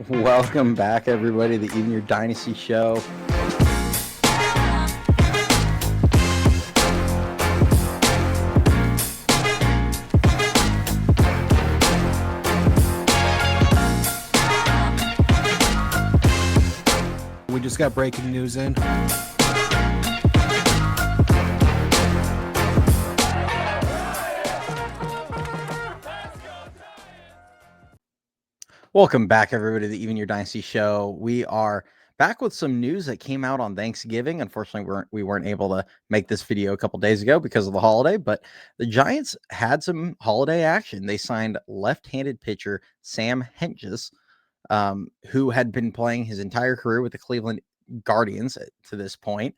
Welcome back, everybody, to the Even Your Dynasty show. We just got breaking news in. Welcome back, everybody, to the Even Your Dynasty show. We are back with some news that came out on Thanksgiving. Unfortunately, we weren't able to make this video a couple days ago because of the holiday, but the Giants had some holiday action. They signed left-handed pitcher Sam Hentges, who had been playing his entire career with the Cleveland Guardians to this point,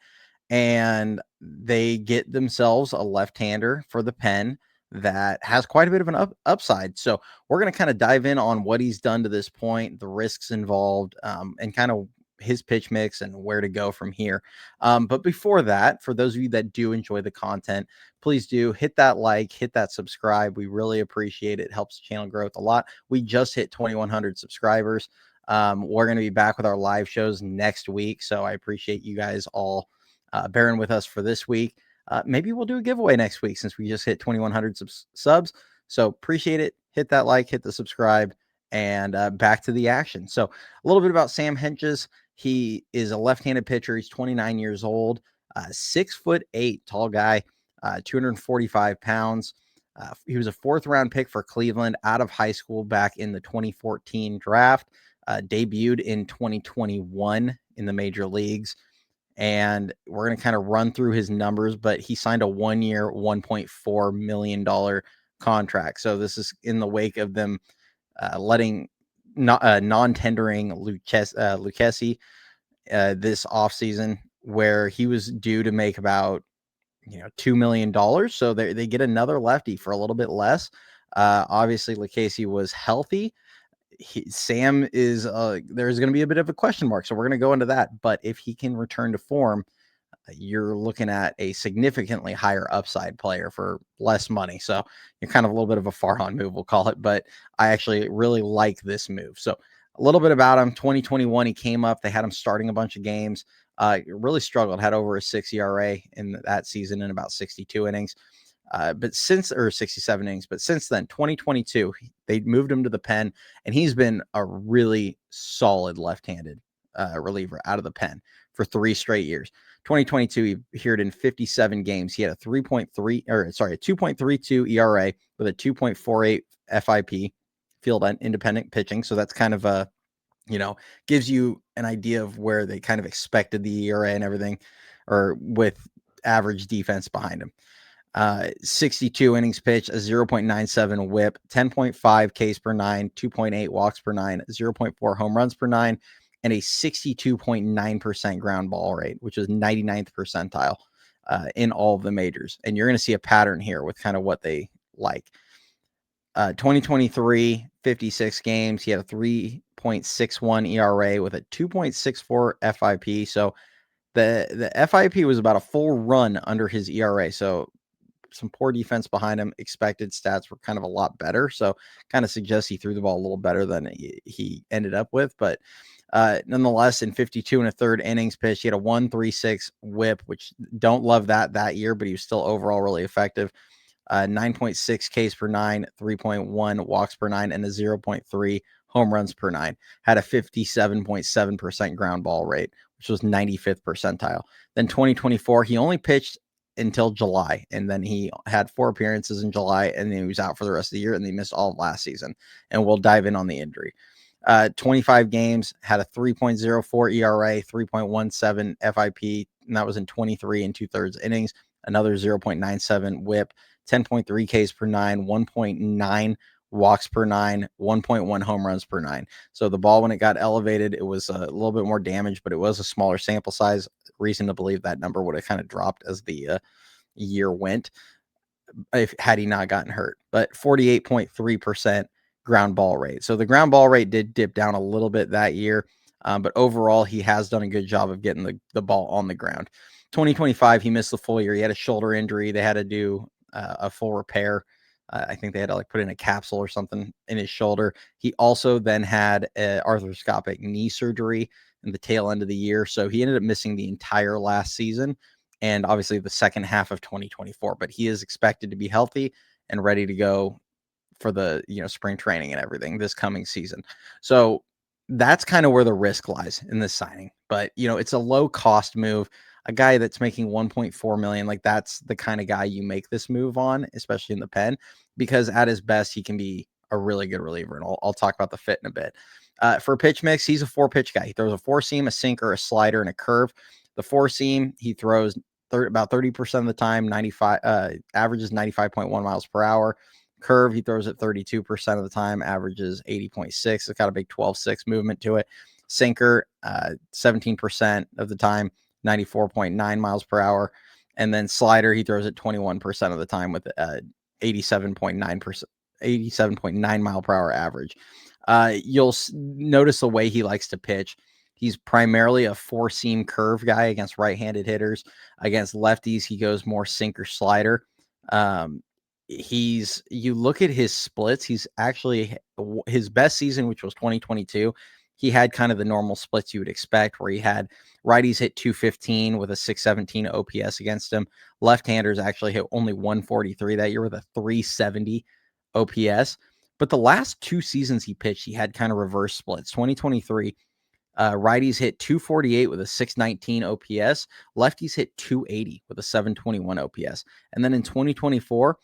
and they get themselves a left-hander for the pen that has quite a bit of an upside. So we're going to kind of dive in on what he's done to this point, the risks involved, and kind of his pitch mix and where to go from here. But before that, for those of you that do enjoy the content, please do hit that like, hit that subscribe. We really appreciate it. It helps the channel growth a lot. We just hit 2,100 subscribers. We're going to be back with our live shows next week. So I appreciate you guys all bearing with us for this week. Maybe we'll do a giveaway next week since we just hit 2,100 subs. So appreciate it. Hit that like, hit the subscribe, and back to the action. So a little bit about Sam Hentges. He is a left-handed pitcher. He's 29 years old, 6'8" tall guy, 245 pounds. He was a fourth-round pick for Cleveland out of high school back in the 2014 draft. Debuted in 2021 in the major leagues. And we're going to kind of run through his numbers, but he signed a 1-year, $1.4 million contract. So this is in the wake of them letting non-tendering Lucchesi this offseason, where he was due to make about $2 million. So they get another lefty for a little bit less. Obviously, Lucchesi was healthy. Sam is there's going to be a bit of a question mark, so we're going to go into that. But if he can return to form, you're looking at a significantly higher upside player for less money. So you're kind of a little bit of a far-on move, we'll call it, but I actually really like this move. So a little bit about him. 2021, he came up. They had him starting a bunch of games. Really struggled, had over a 6 ERA in that season in about 62 innings. But since, or 67 innings, but since then, 2022, they moved him to the pen, and he's been a really solid left-handed reliever out of the pen for 3 straight years. 2022, he appeared in 57 games. He had a 2.32 ERA with a 2.48 FIP, field independent pitching. So that's kind of a, gives you an idea of where they kind of expected the ERA and everything, or with average defense behind him. 62 innings pitched, a 0.97 whip, 10.5 Ks per 9, 2.8 walks per 9, 0.4 home runs per 9, and a 62.9% ground ball rate, which is 99th percentile in all of the majors. And you're going to see a pattern here with kind of what they like. 2023, 56 games. He had a 3.61 ERA with a 2.64 FIP. So the FIP was about a full run under his ERA. So some poor defense behind him. Expected stats were kind of a lot better. So kind of suggests he threw the ball a little better than he ended up with. But nonetheless, in 52 and a third innings pitched, he had a 1.36 whip, which don't love that year, but he was still overall really effective. 9.6 Ks per 9, 3.1 walks per 9, and a 0.3 home runs per 9. Had a 57.7% ground ball rate, which was 95th percentile. Then 2024, he only pitched until July, and then he had 4 appearances in July, and then he was out for the rest of the year, and he missed all of last season. And we'll dive in on the injury. 25 games, had a 3.04 ERA, 3.17 FIP, and that was in 23 and 2/3 innings. Another 0.97 whip, 10.3 Ks per 9, 1.9 walks per 9, 1.1 home runs per 9. So the ball, when it got elevated, it was a little bit more damage, but it was a smaller sample size. Reason to believe that number would have kind of dropped as the year went, had he not gotten hurt. But 48.3% ground ball rate. So the ground ball rate did dip down a little bit that year, but overall he has done a good job of getting the ball on the ground. 2025, he missed the full year. He had a shoulder injury. They had to do a full repair. I think they had to like put in a capsule or something in his shoulder. He also then had arthroscopic knee surgery in the tail end of the year. So he ended up missing the entire last season and obviously the second half of 2024. But he is expected to be healthy and ready to go for the spring training and everything this coming season. So that's kind of where the risk lies in this signing. But it's a low cost move. A guy that's making 1.4 million, like that's the kind of guy you make this move on, especially in the pen, because at his best he can be a really good reliever. And I'll talk about the fit in a bit. For pitch mix, he's a 4-pitch guy. He throws a 4-seam, a sinker, a slider, and a curve. The 4-seam he throws about 30% of the time, 95 averages 95.1 miles per hour. Curve, he throws it 32% of the time, averages 80.6. It's got a big 12-6 movement to it. Sinker, 17% of the time, 94.9 miles per hour. And then slider, he throws it 21% of the time with 87.9%, 87.9 mile per hour average. You'll notice the way he likes to pitch. He's primarily a 4-seam curve guy against right-handed hitters. Against lefties, he goes more sinker slider. You look at his splits, he's actually his best season, which was 2022. He had kind of the normal splits you would expect, where he had righties hit 215 with a 617 OPS against him. Left-handers actually hit only 143 that year with a 370 OPS. But the last 2 seasons he pitched, he had kind of reverse splits. 2023, righties hit 248 with a 619 OPS. Lefties hit 280 with a 721 OPS. And then in 2024,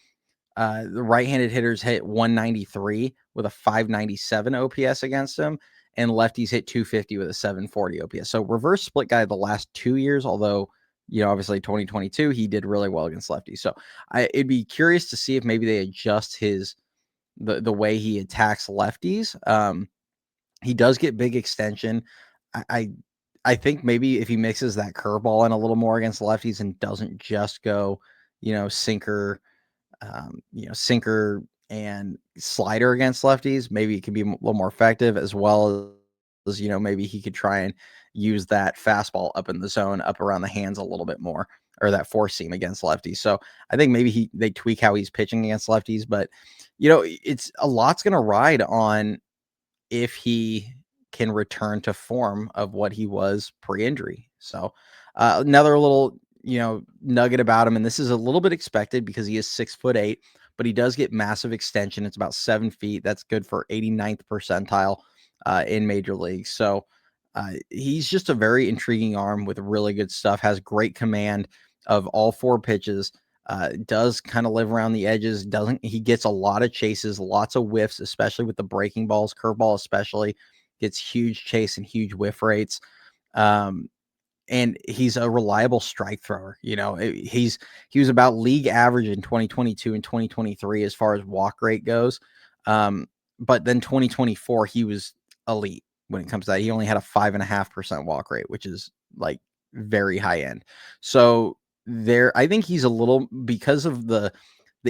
the right-handed hitters hit 193 with a 597 OPS against him, and lefties hit 250 with a 740 OPS. So reverse split guy the last 2 years, although obviously 2022 he did really well against lefties. So it'd be curious to see if maybe they adjust the way he attacks lefties. He does get big extension. I think maybe if he mixes that curveball in a little more against lefties and doesn't just go sinker sinker and slider against lefties, maybe it could be a little more effective, as well as, maybe he could try and use that fastball up in the zone, up around the hands a little bit more, or that 4-seam against lefties. So I think maybe they tweak how he's pitching against lefties, but it's a lot's going to ride on if he can return to form of what he was pre-injury. So another little nugget about him, and this is a little bit expected because he is 6'8", but he does get massive extension. It's about 7 feet. That's good for 89th percentile in major leagues. So he's just a very intriguing arm with really good stuff. Has great command of all 4 pitches. Does kind of live around the edges. He gets a lot of chases, lots of whiffs, especially with the breaking balls, curveball especially gets huge chase and huge whiff rates. And he's a reliable strike thrower. He was about league average in 2022 and 2023 as far as walk rate goes. But then 2024, he was elite when it comes to that. He only had a 5.5% walk rate, which is like very high end. So I think he's a little, because of the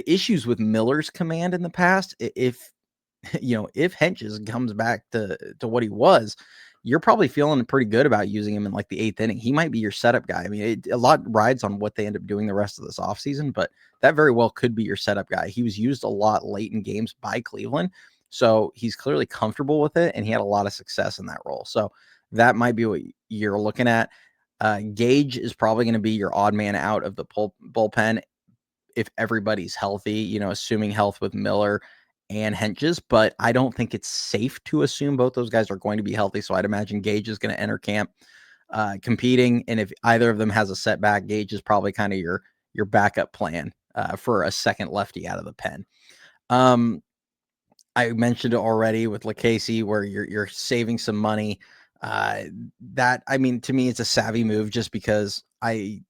issues with Miller's command in the past. If Henches comes back to what he was, you're probably feeling pretty good about using him in like the 8th inning. He might be your setup guy. I mean, a lot rides on what they end up doing the rest of this offseason, but that very well could be your setup guy. He was used a lot late in games by Cleveland, so he's clearly comfortable with it, and he had a lot of success in that role. So that might be what you're looking at. Gage is probably going to be your odd man out of the bullpen if everybody's healthy, assuming health with Miller and Henches, but I don't think it's safe to assume both those guys are going to be healthy. So I'd imagine Gage is going to enter camp competing. And if either of them has a setback, Gage is probably kind of your backup plan for a second lefty out of the pen. I mentioned it already with LaCasey, where you're saving some money. That, I mean, to me, it's a savvy move just because I'm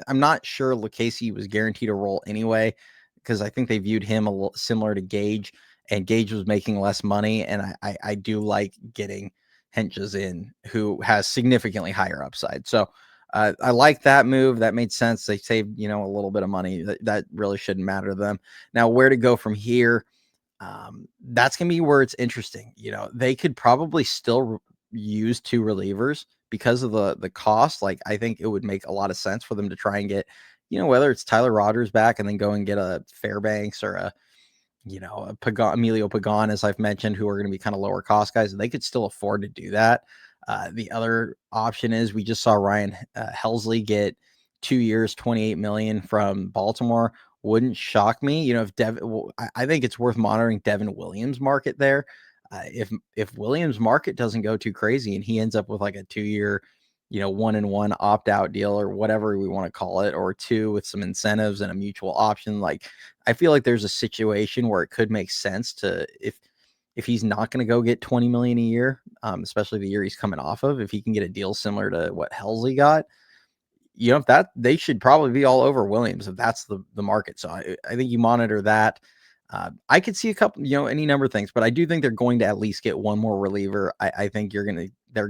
not sure LaCasey was guaranteed a role anyway, because I think they viewed him a little similar to Gage, and Gage was making less money. And I do like getting Henches in, who has significantly higher upside. So I like that move. That made sense. They saved, a little bit of money. That really shouldn't matter to them. Now, where to go from here? That's going to be where it's interesting. They could probably still use 2 relievers because of the cost. Like, I think it would make a lot of sense for them to try and get, whether it's Tyler Rogers back and then go and get a Fairbanks or a Emilio Pagan, as I've mentioned, who are going to be kind of lower cost guys, they could still afford to do that. The other option is we just saw Ryan Helsley get 2 years, 28 million from Baltimore. Wouldn't shock me, if I think it's worth monitoring Devin Williams' market there. If Williams' market doesn't go too crazy and he ends up with like a 2-year, 1-and-1 opt-out deal or whatever we want to call it, or 2 with some incentives and a mutual option, like I feel like there's a situation where it could make sense to, if he's not going to go get 20 million a year, especially the year he's coming off of, if he can get a deal similar to what Helsley got, if that, they should probably be all over Williams if that's the market. So I think you monitor that. I could see a couple, any number of things, but I do think they're going to at least get one more reliever. I think they're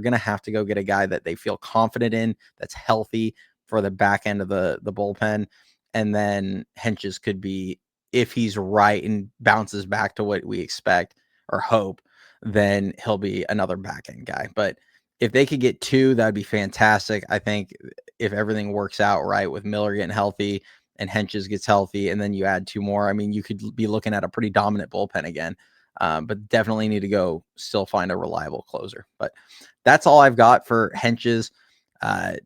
gonna have to go get a guy that they feel confident in, that's healthy for the back end of the bullpen, and then Henches could be, if he's right and bounces back to what we expect or hope, then he'll be another back end guy. But if they could get 2, that'd be fantastic. I think if everything works out right with Miller getting healthy and Henches gets healthy, and then you add 2 more, I mean, you could be looking at a pretty dominant bullpen again. But definitely need to go still find a reliable closer. But that's all I've got for Henches. I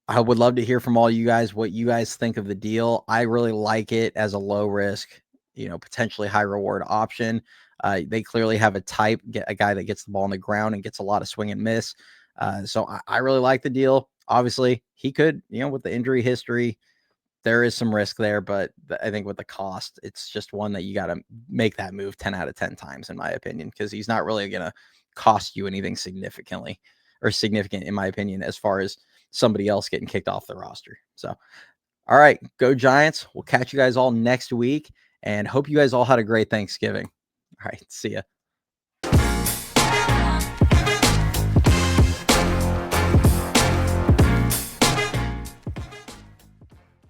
would love to hear from all you guys what you guys think of the deal. I really like it as a low risk, potentially high reward option. They clearly have a type, get a guy that gets the ball on the ground and gets a lot of swing and miss. So I really like the deal. Obviously, he could, with the injury history, there is some risk there, but I think with the cost, it's just one that you got to make that move 10 out of 10 times, in my opinion, because he's not really going to cost you anything significant, in my opinion, as far as somebody else getting kicked off the roster. So, all right, go Giants. We'll catch you guys all next week and hope you guys all had a great Thanksgiving. All right, see ya.